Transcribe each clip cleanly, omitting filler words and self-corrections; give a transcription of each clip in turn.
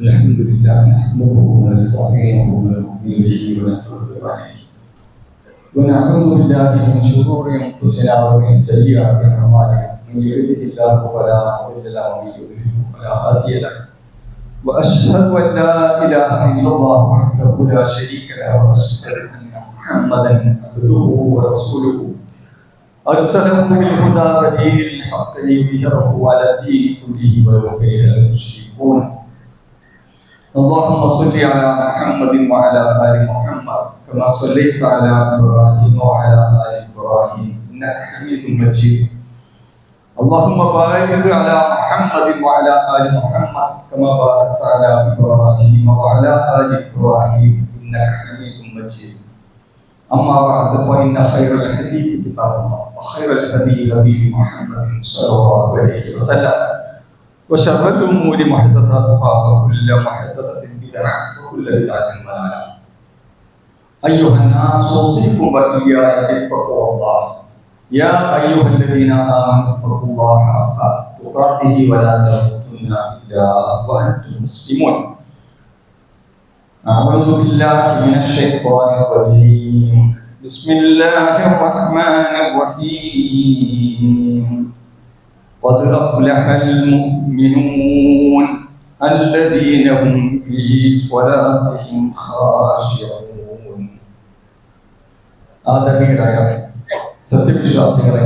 الحمد لله نحمده ونستعينه ونؤمن به ونتوكل عليه ونعوذ بالله من شرور انفسنا ومن سيئات اعمالنا من يهده الله فلا مضل له ومن يضلل فلا هادي له واشهد ان لا اله الا الله وحده لا شريك له واشهد ان محمدا عبده ورسوله ارسله بالهدى ودين الحق ليظهره على الدين كله ولو كره المشركون. اللهم صل على محمد وعلى ال محمد كما صليت على ابراهيم وعلى ال ابراهيم انك حميد مجيد. اللهم بارك على محمد وعلى ال محمد كما باركت على ابراهيم وعلى ال ابراهيم انك حميد مجيد. اما بعد فان خير الحديث كتاب الله وخير الهدي هدي محمد صلى الله عليه وسلم وشر الأمور محدثاتها وكل محدثة بدعة وكل بدعة ضلالة. أيها الناس أوصيكم وإياي بتقوى الله. يا أيها الذين آمنوا اتقوا الله حق تقاته ولا تموتن إلا وأنتم مسلمون. أعوذ بالله من الشيطان الرجيم. بسم الله الرحمن الرحيم. قد أفلح المؤمنون الذين هم في صلاتهم خاشعون. ആദരണീയരായ സത്യവിശ്വാസികളെ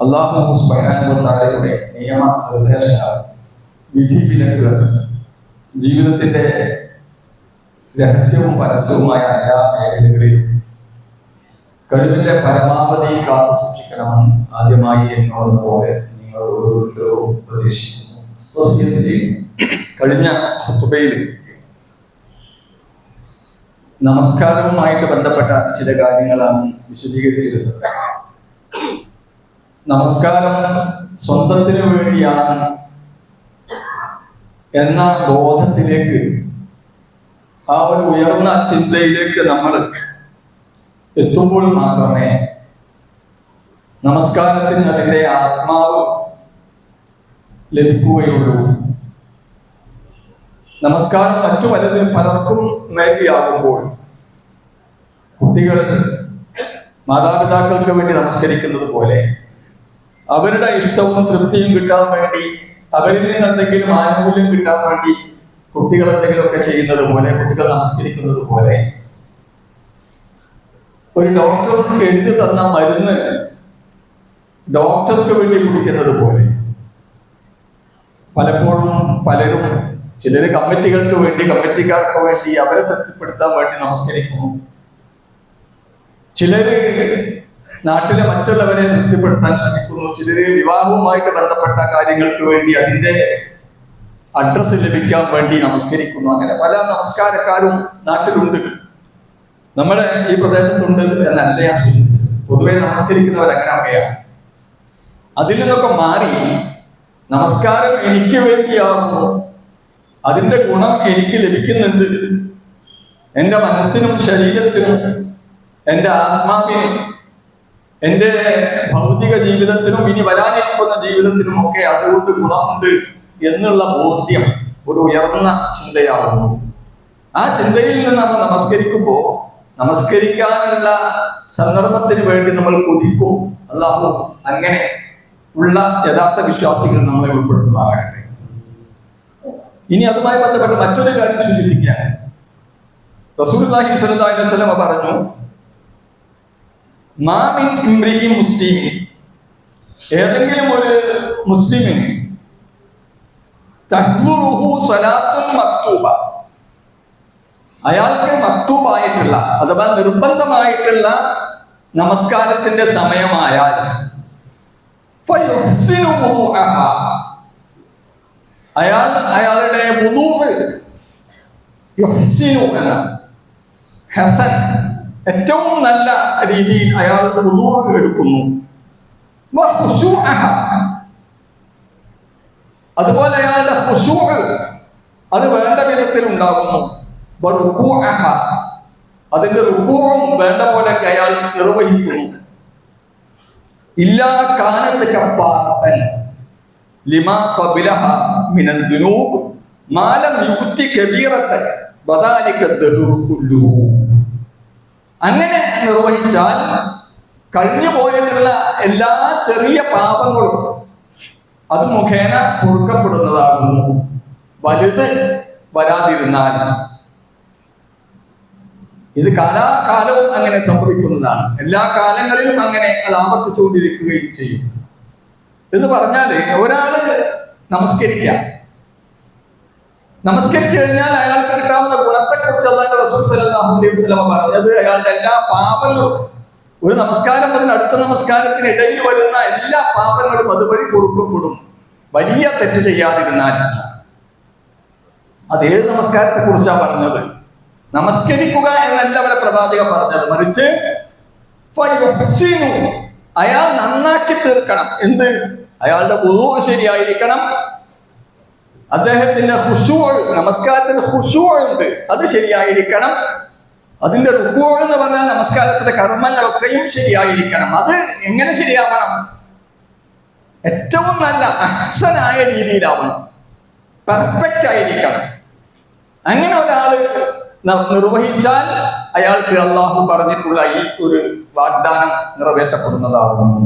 അല്ലാഹു സുബ്ഹാനഹു വ തആലയുടെ നിയമ നിർദ്ദേശങ്ങൾ വിധിവിലക്കുകൾ ജീവിതത്തിന്റെ രഹസ്യവും പരസ്യവുമായ എല്ലാ മേഖലകളിലും കഴിവിന്റെ പരമാവധി കാത്തു സൂക്ഷിക്കണമെന്ന് ആദ്യമായി എന്നോട് പോലെ നിങ്ങൾ ഓരോരുത്തരും ഉപദേശിക്കുന്നു, വസിയത്ത് ചെയ്യുന്നു. കഴിഞ്ഞ ഖുതുബയിൽ നമസ്കാരവുമായിട്ട് ബന്ധപ്പെട്ട ചില കാര്യങ്ങളാണ് വിശദീകരിച്ചിരുന്നത്. നമസ്കാരം സ്വന്തത്തിന് വേണ്ടിയാണ് എന്ന ബോധത്തിലേക്ക്, ആ ഒരു ഉയർന്ന ചിന്തയിലേക്ക് നമ്മൾ എത്തുമ്പോൾ മാത്രമേ നമസ്കാരത്തിന് അതിൻ്റെ ആത്മാവ് ലഭിക്കുകയുള്ളൂ. നമസ്കാരം മറ്റു പലർക്കും മേഖലയാകുമ്പോൾ കുട്ടികൾ മാതാപിതാക്കൾക്ക് വേണ്ടി നമസ്കരിക്കുന്നത് പോലെ, അവരുടെ ഇഷ്ടവും തൃപ്തിയും കിട്ടാൻ വേണ്ടി, അവരിൽ നിന്ന് എന്തെങ്കിലും ആനുകൂല്യം കിട്ടാൻ വേണ്ടി കുട്ടികൾ എന്തെങ്കിലുമൊക്കെ ചെയ്യുന്നത് പോലെ, കുട്ടികൾ നമസ്കരിക്കുന്നത് പോലെ, ഒരു ഡോക്ടർ എഴുതി തന്ന മരുന്ന് ഡോക്ടർക്ക് വേണ്ടി കുടിക്കുന്നത് പോലെ, പലപ്പോഴും പലരും, ചിലർ കമ്മിറ്റികൾക്ക് വേണ്ടി, കമ്മിറ്റിക്കാർക്ക് വേണ്ടി, അവരെ തൃപ്തിപ്പെടുത്താൻ വേണ്ടി നമസ്കരിക്കുന്നു. ചിലര് നാട്ടിലെ മറ്റുള്ളവരെ തൃപ്തിപ്പെടുത്താൻ ശ്രമിക്കുന്നു. ചിലര് വിവാഹവുമായിട്ട് ബന്ധപ്പെട്ട കാര്യങ്ങൾക്ക് വേണ്ടി, അതിന്റെ അഡ്രസ്സ് ലഭിക്കാൻ വേണ്ടി നമസ്കരിക്കുന്നു. അങ്ങനെ പല നമസ്കാരക്കാരും നാട്ടിലുണ്ട്, നമ്മുടെ ഈ പ്രദേശത്തുണ്ട് എന്നല്ല ഞാൻ സൂചിപ്പിച്ചത്. പൊതുവെ നമസ്കരിക്കുന്നവർ അങ്ങനെയൊക്കെയാണ്. അതിൽ നിന്നൊക്കെ മാറി നമസ്കാരം എനിക്ക് വേണ്ടിയാകുന്നു, അതിന്റെ ഗുണം എനിക്ക് ലഭിക്കുന്നുണ്ട്, എൻ്റെ മനസ്സിനും ശരീരത്തിനും എൻ്റെ ആത്മാവിനും എൻ്റെ ഭൗതിക ജീവിതത്തിനും ഇനി വരാനിരിക്കുന്ന ജീവിതത്തിനും ഒക്കെ അതുകൊണ്ട് ഗുണമുണ്ട് എന്നുള്ള ബോധ്യം ഒരു ഉയർന്ന ചിന്തയാകുന്നു. ആ ചിന്തയിൽ നിന്ന് നമ്മൾ നമസ്കരിക്കുമ്പോൾ, നമസ്കരിക്കാനുള്ള സന്ദർഭത്തിന് വേണ്ടി നമ്മൾ കൊതിക്കും. അല്ലാഹു അങ്ങനെ ഉള്ള യഥാർത്ഥ വിശ്വാസികൾ നമ്മളെ ഉൾപ്പെടുത്തുമാകട്ടെ. ഇനി അതുമായി ബന്ധപ്പെട്ട് മറ്റൊരു കാര്യം സൂചിപ്പിക്കാൻ, റസൂലുള്ളാഹി സ്വല്ലല്ലാഹു അലൈഹി വസല്ലം പറഞ്ഞു, മാ മിൻ ഇംറിഇൻ മുസ്ലിമിൻ, ഏതെങ്കിലും ഒരു മുസ്ലിമിന് തഹ്ദുറുഹു സ്വലാത്തുൻ മക്തൂബ, അയാൾക്ക് മക്തൂബായിട്ടുള്ള അഥവാ നിർബന്ധമായിട്ടുള്ള നമസ്കാരത്തിന്റെ സമയമായാൽ അയാളുടെ ഹസൻ, ഏറ്റവും നല്ല രീതിയിൽ അയാൾ വുദൂഅ് എടുക്കുന്നു. അതുപോലെ അയാളുടെ ഖുശൂഅ് അത് വേണ്ട വിധത്തിൽ ഉണ്ടാകുന്നു. അതിന്റെ റുകൂഉം വേണ്ട പോലെ അയാൾ നിർവഹിക്കുന്നു. ഇല്ലാ കാനത്ത് കഫാറത്തൻ ലിമാ ഖബലഹ മിനൽ ദുനൂബ് മാ ലം യുക്തി കബീറത്തൻ വദാലിക ദഹ്റു കുല്ലുഹു. അങ്ങനെ നിർവഹിച്ചാൽ കഴിഞ്ഞു പോയിട്ടുള്ള എല്ലാ ചെറിയ പാപങ്ങളും അത് മുഖേന പൊറുക്കപ്പെടുന്നതാകുന്നു, വലുത് വരാതിരുന്നാൽ. ഇത് കാലാകാലവും അങ്ങനെ സംഭവിക്കുന്നതാണ്. എല്ലാ കാലങ്ങളിലും അങ്ങനെ അത് ആവർത്തിച്ചുകൊണ്ടിരിക്കുകയും ചെയ്യും. എന്ന് പറഞ്ഞാൽ ഒരാള് നമസ്കരിച്ചു കഴിഞ്ഞാൽ അയാൾക്ക് കിട്ടാവുന്ന ഗുണത്തെക്കുറിച്ച് അല്ലാഹു റസൂൽ സ്വല്ലല്ലാഹു അലൈഹി വസല്ലം പറഞ്ഞത് അയാളുടെ എല്ലാ പാപങ്ങളും, ഒരു നമസ്കാരം മുതൽ അടുത്ത നമസ്കാരത്തിന് ഇടയിൽ വരുന്ന എല്ലാ പാപങ്ങളും അതുവഴി പൊറുക്കപ്പെടും, വലിയ തെറ്റ് ചെയ്യാതിരുന്നാൽ. അതേത് നമസ്കാരത്തെ കുറിച്ചാണ് പറഞ്ഞത്? നമസ്കരിക്കുക എന്നല്ല അവിടെ പ്രവാചകൻ പറഞ്ഞത്, മറിച്ച് അയാൾ നന്നാക്കി തീർക്കണം. എന്ത്? അയാളുടെ വുളൂ ശരിയായിരിക്കണം, അദ്ദേഹത്തിന്റെ നമസ്കാരത്തിന്റെ ഉണ്ട് അത് ശരിയായിരിക്കണം, അതിന്റെ റുക്കൂ എന്ന് പറഞ്ഞാൽ നമസ്കാരത്തിന്റെ കർമ്മങ്ങളൊക്കെയും ശരിയായിരിക്കണം. അത് എങ്ങനെ ശരിയാവണം? ഏറ്റവും നല്ല അഹ്സനായ രീതിയിലാവണം, പെർഫെക്റ്റ് ആയിരിക്കണം. അങ്ങനെ ഒരാള് നിർവഹിച്ചാൽ അയാൾക്ക് അള്ളാഹു പറഞ്ഞിട്ടുള്ള ഈ ഒരു വാഗ്ദാനം നിറവേറ്റപ്പെടുന്നതാകുന്നു.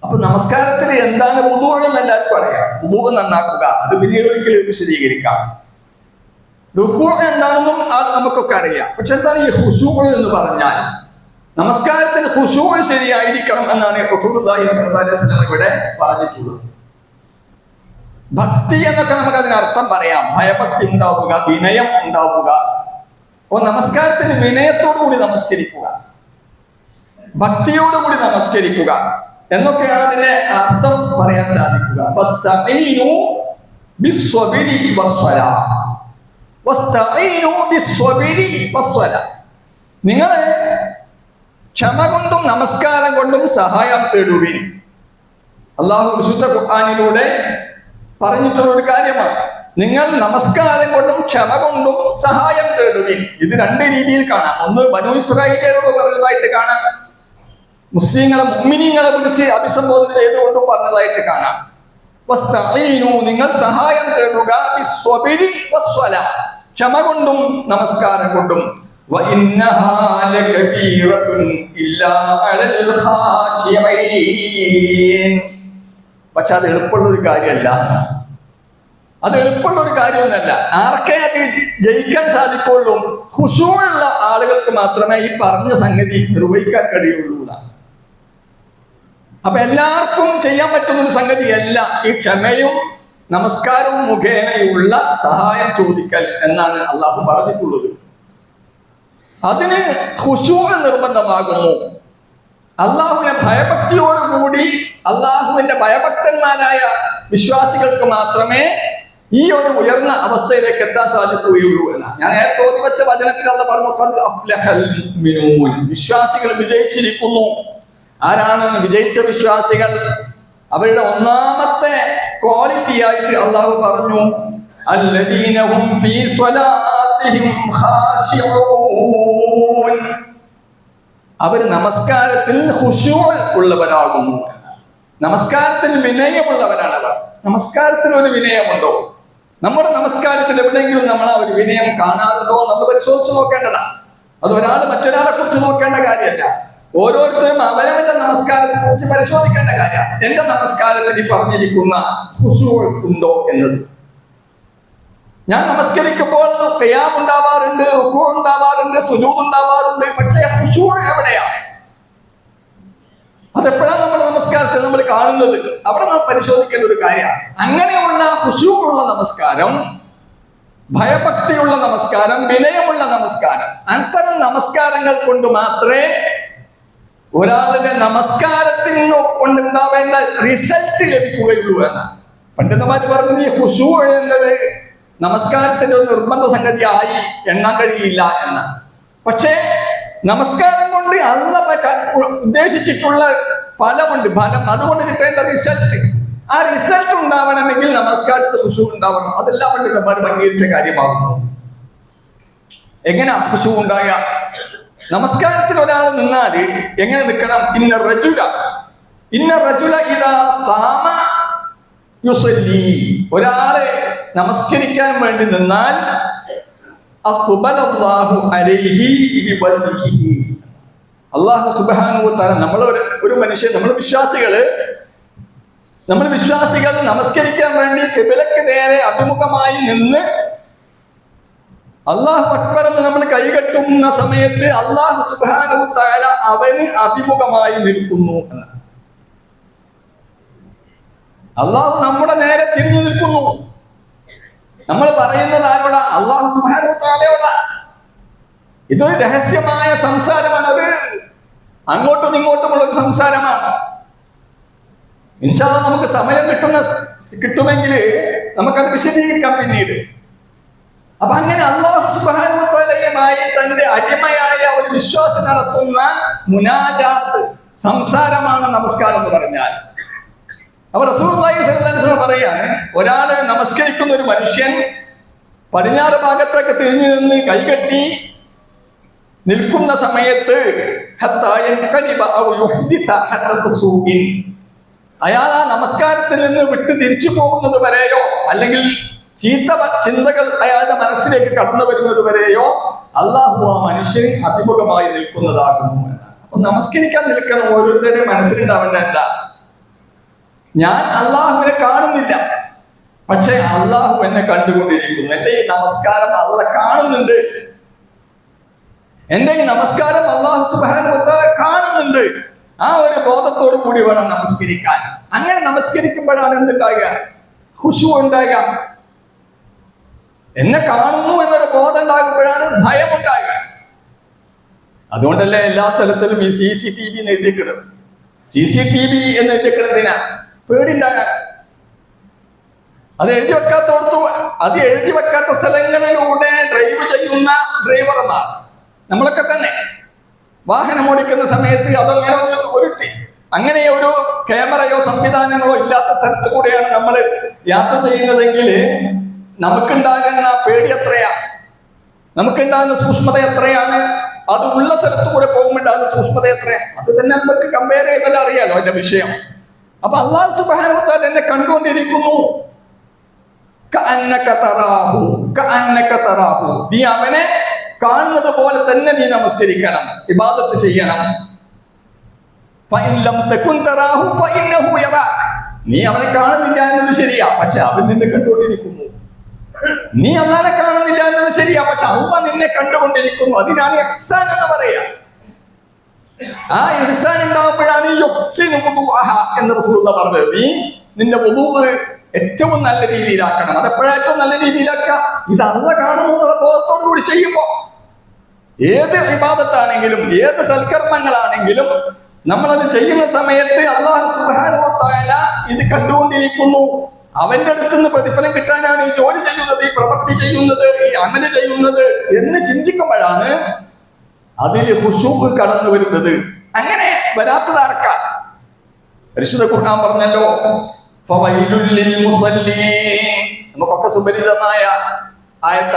അപ്പൊ നമസ്കാരത്തിൽ എന്താണ് വുളൂ എന്ന് എല്ലാവർക്കും അറിയാം. വുളൂ നന്നാക്കുക, അത് പിന്നീട് ഒരിക്കലും വിശദീകരിക്കാം. റുക്കൂ എന്താണെന്നും നമുക്കൊക്കെ അറിയാം. പക്ഷെ എന്താണ് ഈ ഖുശൂ എന്ന് പറഞ്ഞാൽ? നമസ്കാരത്തിന് ഖുശൂ ശരിയായിരിക്കണം എന്നാണ് റസൂലുള്ളാഹി സ്വല്ലല്ലാഹു അലൈഹി വസല്ലം ഇവിടെ പറഞ്ഞിട്ടുള്ളത്. ഭക്തി എന്നൊക്കെ നമുക്ക് അതിനർത്ഥം പറയാം. ഭയഭക്തി ഉണ്ടാവുക, വിനയം ഉണ്ടാവുക. അപ്പൊ നമസ്കാരത്തിന് വിനയത്തോടുകൂടി നമസ്കരിക്കുക, ഭക്തിയോടുകൂടി നമസ്കരിക്കുക എന്നൊക്കെയാണ് അതിന്റെ അർത്ഥം പറയാൻ സാധിക്കുക. നിങ്ങള് ക്ഷമ കൊണ്ടും നമസ്കാരം കൊണ്ടും സഹായം തേടുവിൻ. അള്ളാഹു വിശുദ്ധ ഖുർആനിലൂടെ പറഞ്ഞിട്ടുള്ള ഒരു കാര്യമാണ്. നിങ്ങൾ നമസ്കാരം കൊണ്ടും ക്ഷമ കൊണ്ടും സഹായം തേടുവിൻ. ഇത് രണ്ട് രീതിയിൽ കാണാം. ഒന്ന് ബനൂ ഇസ്രായേലിനോട് പറഞ്ഞതായിട്ട് കാണാം, മുസ്ലിങ്ങളെ മുഅ്മിനീങ്ങളെ വിളിച്ച് അഭിസംബോധന ചെയ്തുകൊണ്ടും പറഞ്ഞതായിട്ട് കാണാം. നിങ്ങൾ സഹായം തേടുക ക്ഷമ കൊണ്ടും നമസ്കാരം കൊണ്ടും. പക്ഷെ അത് എളുപ്പമുള്ള ഒരു കാര്യമല്ല, ആർക്കേ അത് ജയിക്കാൻ സാധിക്കുള്ളൂ? ഖുശൂഉള്ള ആളുകൾക്ക് മാത്രമേ ഈ പറഞ്ഞ സംഗതി നിർവഹിക്കാൻ കഴിയുള്ളൂ. അപ്പൊ എല്ലാവർക്കും ചെയ്യാൻ പറ്റുന്ന ഒരു സംഗതിയല്ല ഈ ക്ഷമയും നമസ്കാരവും മുഖേനയുള്ള സഹായം ചോദിക്കൽ എന്നാണ് അള്ളാഹു പറഞ്ഞിട്ടുള്ളത്. അതിന് ഖുശൂഅ് നിർബന്ധമാകുന്നു. അള്ളാഹുവിനെ ഭയഭക്തിയോടുകൂടി അള്ളാഹുവിന്റെ ഭയഭക്തന്മാരായ വിശ്വാസികൾക്ക് മാത്രമേ ഈ ഒരു ഉയർന്ന അവസ്ഥയിലേക്ക് എത്താൻ സാധിക്കുകയുള്ളൂ എന്നാണ്. ഞാൻ നേരത്തെ ഓതി വെച്ച വചനത്തിൽ അള്ളാഹു പറഞ്ഞു, വിശ്വാസികൾ വിജയിച്ചിരിക്കുന്നു. ആരാണ് വിജയിച്ച വിശ്വാസികൾ? അവരുടെ ഒന്നാമത്തെ ക്വാളിറ്റി ആയിട്ട് അള്ളാഹു പറഞ്ഞു, അല്ലദീന ഹും ഫീ സ്വലാത്തിഹിം ഖാശിഊൻ. അവർ നമസ്കാരത്തിൽ ഖുശൂഅ് ഉള്ളവരാകുന്നു. നമസ്കാരത്തിൽ വിനയമുള്ളവരാണ് അവർ. നമസ്കാരത്തിൽ ഒരു വിനയമുണ്ടോ? നമ്മുടെ നമസ്കാരത്തിൽ എവിടെയെങ്കിലും നമ്മൾ ആ ഒരു വിനയം കാണാറുണ്ടോ? നമ്മൾ പരിശോധിച്ച് നോക്കേണ്ടതാണ്. അത് ഒരാൾ മറ്റൊരാളെ കുറിച്ച് നോക്കേണ്ട കാര്യമല്ല. ഓരോരുത്തരും അവനവന്റെ നമസ്കാരത്തെ കുറിച്ച് പരിശോധിക്കേണ്ട കാര്യമാണ്. എന്റെ നമസ്കാരത്തിൽ ഈ പറഞ്ഞിരിക്കുന്ന ഖുശൂഅ് ഉണ്ടോ എന്നത്. ഞാൻ നമസ്കരിക്കുമ്പോൾ ഖിയാം ഉണ്ടാവാറുണ്ട്, റുക്കൂ ഉണ്ടാവാറുണ്ട്, സുജൂദ് ഉണ്ടാവാറുണ്ട്. പക്ഷേ ഖുശൂഅ് എവിടെയാണ്? അതെപ്പോഴാണ് നമ്മുടെ നമസ്കാരത്തിൽ നമ്മൾ കാണുന്നത്? അവിടെ നാം പരിശോധിക്കേണ്ട ഒരു കാര്യമാണ്. അങ്ങനെയുള്ള ഖുശൂഉള്ള നമസ്കാരം, ഭയഭക്തിയുള്ള നമസ്കാരം, വിനയമുള്ള നമസ്കാരം, അത്തരം നമസ്കാരങ്ങൾ കൊണ്ട് മാത്രമേ ഒരാളുടെ നമസ്കാരത്തിന് കൊണ്ടുണ്ടാവേണ്ട റിസൾട്ട് ലഭിക്കുകയുള്ളൂ എന്നാണ് പണ്ഡിതന്മാര് പറഞ്ഞത്. ഈ ഖുശൂഅ് എന്നത് നമസ്കാരത്തിന്റെ ഒരു നിർബന്ധ സംഗതിയായി എണ്ണാൻ കഴിയില്ല എന്നാണ്. പക്ഷേ നമസ്കാരം കൊണ്ട് അല്ലാഹു ഉദ്ദേശിച്ചിട്ടുള്ള ഫലമുണ്ട്, അതുകൊണ്ട് കിട്ടേണ്ട റിസൾട്ട്. ആ റിസൾട്ട് ഉണ്ടാവണമെങ്കിൽ നമസ്കാരത്തിൽ ഖുശൂഅ് ഉണ്ടാവണം. അതെല്ലാം പണ്ഡിതന്മാർ അംഗീകരിച്ച കാര്യമാകുന്നു. എങ്ങനെ ഖുശൂഅ് ഉണ്ടായ? നമസ്കാരത്തിൽ ഒരാൾ നിന്നാല് എങ്ങനെ നിൽക്കണം? ഇന്ന റജുല ഇദാ ഖാമ യുസല്ലി, ഒരാള് നമസ്കരിക്കാൻ വേണ്ടി നിന്നാൽ അഖ്ബലല്ലാഹു അലൈഹി ബിവജ്ഹിഹി, അല്ലാഹു സുബ്ഹാനഹു വ തആല ഒരു മനുഷ്യൻ, നമ്മൾ വിശ്വാസികൾ നമസ്കരിക്കാൻ വേണ്ടി ഖിബലക്ക് നേരെ അഭിമുഖമായി നിന്ന് അല്ലാഹു അക്ബർ എന്ന് നമ്മൾ കൈകെട്ടുന്ന സമയത്ത് അല്ലാഹു സുബ്ഹാനഹു വ തആല അവന് അഭിമുഖമായി നിൽക്കുന്നു എന്നാണ്. അല്ലാഹു നമ്മുടെ നേരെ തിരിഞ്ഞു നിൽക്കുന്നു. നമ്മൾ പറയുന്നത് ആരോടാ? അല്ലാഹു സുബ്ഹാനഹു വ തആലയോടാ. ഇതൊരു രഹസ്യമായ സംസാരമാണ്, ഒരു അങ്ങോട്ടും ഇങ്ങോട്ടുമുള്ള ഒരു സംസാരമാണ്. ഇൻഷാ അല്ലാഹ് നമുക്ക് സമയം കിട്ടുമെങ്കിൽ നമുക്കത് വിശദീകരിക്കാം പിന്നീട്. അപ്പൊ അങ്ങനെ അല്ലാഹു സുബ്ഹാനഹു വ തആലയുമായി തന്റെ അടിമയായ ഒരു വിശ്വാസം നടത്തുന്ന മുനാജാത്ത്, സംസാരമാണ് നമസ്കാരം എന്ന് പറഞ്ഞാൽ. അപ്പൊ റസൂലുള്ളാഹി സ്വല്ലല്ലാഹു അലൈഹി വസല്ലം പറയാണ്, ഒരാള് നമസ്കരിക്കുന്ന ഒരു മനുഷ്യൻ പടിഞ്ഞാറ് ഭാഗത്തൊക്കെ തിരിഞ്ഞു നിന്ന് കൈകെട്ടി നിൽക്കുന്ന സമയത്ത് അയാൾ ആ നമസ്കാരത്തിൽ നിന്ന് വിട്ട് തിരിച്ചു പോകുന്നത് വരെയോ അല്ലെങ്കിൽ ചീത്ത ചിന്തകൾ അയാളുടെ മനസ്സിലേക്ക് കടന്നു വരുന്നത് വരെയോ അല്ലാഹു ആ മനുഷ്യൻ അഭിമുഖമായി നിൽക്കുന്നതാകുന്നു. അപ്പൊ നമസ്കരിക്കാൻ നിൽക്കണം ഓരോരുത്തരുടെയും മനസ്സിലുണ്ടാവേണ്ട എന്താ? ഞാൻ അള്ളാഹുവിനെ കാണുന്നില്ല, പക്ഷെ അള്ളാഹു എന്നെ കണ്ടുകൊണ്ടിരിക്കുന്നു. എന്റെ ഈ നമസ്കാരം അള്ളാഹ് കാണുന്നുണ്ട്, എന്റെ ഈ നമസ്കാരം അല്ലാഹു സുബ്ഹാനഹു വ തആല കാണുന്നുണ്ട്. ആ ഒരു ബോധത്തോടു കൂടി വേണം നമസ്കരിക്കാൻ. അങ്ങനെ നമസ്കരിക്കുമ്പോഴാണ് എന്തുണ്ടാകുക? ഖുശൂ ഉണ്ടാകുക. എന്നെ കാണുന്നു എന്നൊരു ബോധം ഉണ്ടാകുമ്പോഴാണ് ഭയം ഉണ്ടാകുക. അതുകൊണ്ടല്ലേ എല്ലാ സ്ഥലത്തിലും ഈ CCTV എന്ന് എഴുതിക്കുന്നത്. CCTV എന്ന് എഴുതിക്കുന്നതിനാ പേടിണ്ടാകാൻ. അത് എഴുതി വെക്കാത്ത സ്ഥലങ്ങളിലൂടെ ഡ്രൈവ് ചെയ്യുന്ന ഡ്രൈവർമാർ, നമ്മളൊക്കെ തന്നെ വാഹനം ഓടിക്കുന്ന സമയത്ത് അതങ്ങനെ അങ്ങനെ ഒരു ക്യാമറയോ സംവിധാനങ്ങളോ ഇല്ലാത്ത സ്ഥലത്ത് കൂടെയാണ് നമ്മൾ യാത്ര ചെയ്യുന്നതെങ്കിൽ നമുക്കുണ്ടാകുന്ന പേടി എത്രയാ, നമുക്കുണ്ടാകുന്ന സൂക്ഷ്മത എത്രയാണ്? അത് ഉള്ള സ്ഥലത്ത് കൂടെ പോകുമ്പോണ്ടാകുന്ന സൂക്ഷ്മത എത്രയാ? അത് തന്നെ നമുക്ക് കമ്പയർ ചെയ്താൽ അറിയാലോ അതിന്റെ വിഷയം. അപ്പൊ അല്ലാഹു സുബ്ഹാനഹു വ തആല എന്നെ കണ്ടുകൊണ്ടിരിക്കുന്നു. കഅന്നക തറാഹു, നീ അവനെ കാണുന്നത് പോലെ തന്നെ നീ നമസ്കരിക്കണം, ഇബാദത്ത് ചെയ്യണം. ഫഇൻ ലം തകുൻ തറാഹു ഫഇന്നഹു യറാക, നീ അവനെ കാണുന്നില്ല എന്നത് ശരിയാ, പക്ഷെ അവൻ നിന്നെ കണ്ടുകൊണ്ടിരിക്കുന്നു. നീ അല്ലാഹുവിനെ കാണുന്നില്ല എന്നത് ശരിയാ, പക്ഷെ അല്ലാഹ് നിന്നെ കണ്ടുകൊണ്ടിരിക്കുന്നു. അതിനാണ് ഇഹ്സാൻ എന്ന് പറയാ. ആ ഇഹ്സാൻ ഉണ്ടാവുമ്പോഴാണ് എന്ന് റസൂലുള്ളാഹി പറഞ്ഞത്. നീ നിന്റെ വുദൂ ഏറ്റവും നല്ല രീതിയിലാക്കണം. അതെപ്പോഴാ ഏറ്റവും നല്ല രീതിയിലാക്കുക? ഇത് അല്ലാഹ് കാണുന്നുള്ള ബോധത്തോടു കൂടി ചെയ്യുമ്പോ. ഏത് ഇബാദത്താണെങ്കിലും ഏത് സൽക്കർമ്മങ്ങളാണെങ്കിലും നമ്മളത് ചെയ്യുന്ന സമയത്ത് അല്ലാഹു സുബ്ഹാനഹു വ തആല ഇത് കണ്ടുകൊണ്ടിരിക്കുന്നു. അവന്റെ അടുത്ത് നിന്ന് പ്രതിഫലം കിട്ടാനാണ് ഈ ജോലി ചെയ്യുന്നത്, ഈ പ്രവൃത്തി ചെയ്യുന്നത്, ഈ അമല് ചെയ്യുന്നത് എന്ന് ചിന്തിക്കുമ്പോഴാണ് അതിൽ ഖുശൂ കടന്നു വരുന്നത്. അങ്ങനെ വരാത്തത് ആർക്കാ? പരിശുദ്ധ ഖുർആൻ പറഞ്ഞല്ലോ, ഫവൈലുൽ ലിൽ മുസല്ലീൻ, നമുക്കൊക്കെ സുപരിചിതമായ ആയത്ത.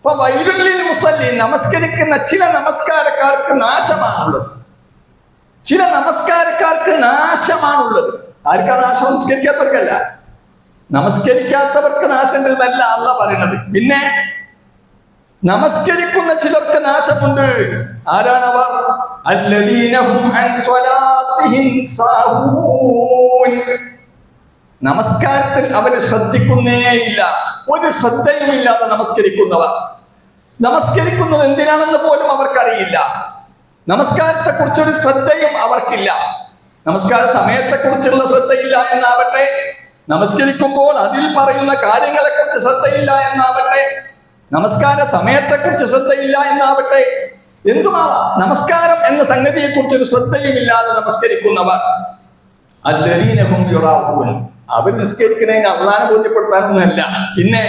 ഫവൈലുൽ ലിൽ മുസല്ലീൻ, നമസ്കരിക്കുന്ന ചില നമസ്കാരക്കാർക്ക് നാശമാണുള്ളത്. ചില നമസ്കാരക്കാർക്ക് നാശമാണുള്ളത്. ആർക്കാ നാശം? നമസ്കരിക്കാത്തവർക്കല്ല. നമസ്കരിക്കാത്തവർക്ക് നാശം എന്നല്ല അല്ലാഹ് പറയുന്നത്. പിന്നെ നമസ്കരിക്കുന്ന ചിലർക്ക് നാശമുണ്ട്. ആരാണവർ? അല്ലദീന ഹും അൻ സ്വലാത്തിഹിം സാഹൂൻ, നമസ്കാരത്തിൽ അവര് ശ്രദ്ധിക്കുന്നേയില്ല, ഒരു ശ്രദ്ധയുമില്ലാതെ നമസ്കരിക്കുന്നവർ. നമസ്കരിക്കുന്നത് എന്തിനാണെന്ന് പോലും അവർക്കറിയില്ല. നമസ്കാരത്തെ കുറിച്ചൊരു ശ്രദ്ധയും അവർക്കില്ല. നമസ്കാര സമയത്തെ കുറിച്ചുള്ള ശ്രദ്ധയില്ല എന്നാവട്ടെ, നമസ്കരിക്കുമ്പോൾ അതിൽ പറയുന്ന കാര്യങ്ങളെ കുറിച്ച് ശ്രദ്ധയില്ല എന്നാവട്ടെ, നമസ്കാര സമയത്തെ കുറിച്ച് ശ്രദ്ധയില്ല എന്നാവട്ടെ, എന്തുമാവാം, നമസ്കാരം എന്ന സംഗതിയെ കുറിച്ചൊരു ശ്രദ്ധയുമില്ലാതെ നമസ്കരിക്കുന്നവർ. അല്ലദീന ഹും യുറാഊൻ, അവർ നിസ്കരിക്കുന്നതിന് അള്ളാഹനെ ബോധ്യപ്പെടുത്താനൊന്നുമല്ല, പിന്നെ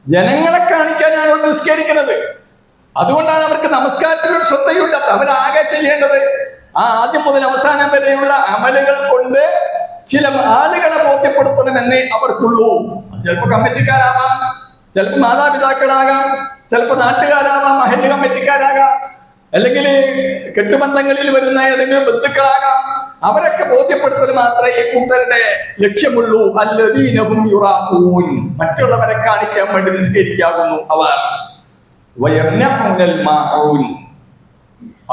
ജനങ്ങളെ കാണിക്കാനാണ് അവർ നിസ്കരിക്കുന്നത്. അതുകൊണ്ടാണ് അവർക്ക് നമസ്കാരത്തിൽ ഒരു ശ്രദ്ധയില്ലാത്ത. അവരാകെ ചെയ്യേണ്ടത് ആ ആദ്യം മുതൽ അവസാനം വരെയുള്ള അമലുകൾ കൊണ്ട് ചില ആളുകളെ ബോധ്യപ്പെടുത്തണമെന്നേ അവർക്കുള്ളൂ. ചിലപ്പോൾ കമ്മിറ്റിക്കാരാവാം, ചിലപ്പോൾ മാതാപിതാക്കളാകാം, ചിലപ്പോൾ നാട്ടുകാരാവാം, മഹല്ല് കമ്മിറ്റിക്കാരാകാം, അല്ലെങ്കിൽ കെട്ടുബന്ധങ്ങളിൽ വരുന്ന ഏതെങ്കിലും ബന്ധുക്കളാകാം. അവരൊക്കെ ബോധ്യപ്പെടുത്തൽ മാത്രമേ ഈ കൂട്ടരുടെ ലക്ഷ്യമുള്ളൂ. അല്ലദീനഹും യുറാഊൻ, മറ്റുള്ളവരെ കാണിക്കാൻ വേണ്ടി നിസ്കരിക്കാകുന്നു അവർ. വയംനഉനൽ മാഊൻ,